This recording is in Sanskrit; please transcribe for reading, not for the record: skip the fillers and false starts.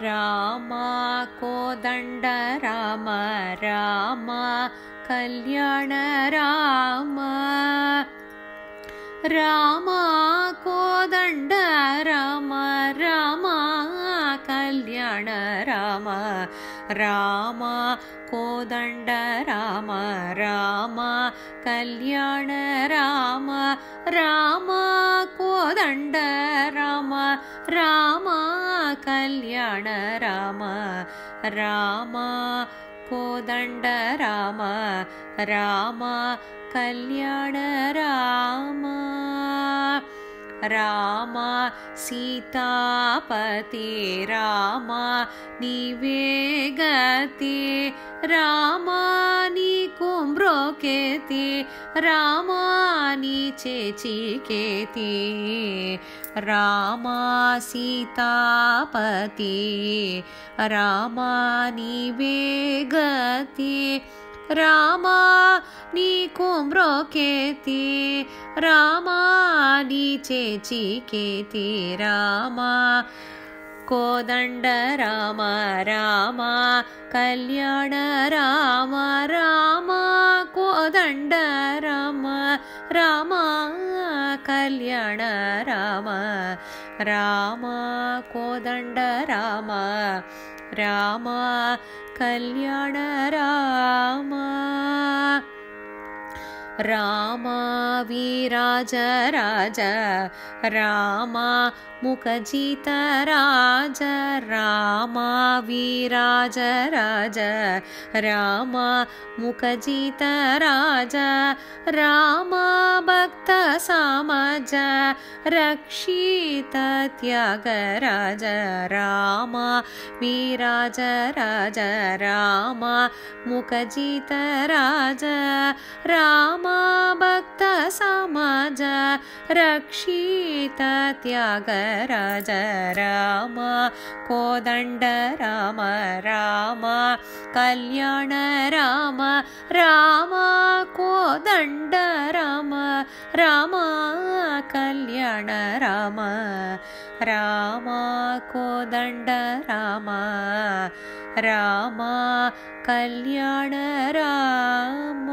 राम कोदण्ड राम राम कल्याण राम राम कोदण्ड राम राम कल्याण राम राम कोदण्ड राम राम कल्याण राम राम कोदण्ड राम राम कल्याण राम राम कोदण्ड राम राम कल्याण राम राम सीतापति राम निवेगति राम नीकु म्रोकेति राम नीचेचिकेति राम सीतापति राम निवेगति राम नीकु म्रोकेति राम नीचेचिकेति राम कोदण्ड राम राम कल्याण राम राम कोदण्ड राम राम कल्याण राम राम कोदण्ड राम राम कल्याण राम राम विराज राज राम मुखजित राज राम विराज राज राम मुखजित राज राम भक्त समाज रक्षित त्यागराज राम विराज राज राम मुखजित राज राम भक्त समाज रक्षित त्यागराज राम कोदण्ड राम राम कल्याण राम राम कोदण्ड राम राम कल्याण राम राम कोदण्ड राम राम कल्याण राम।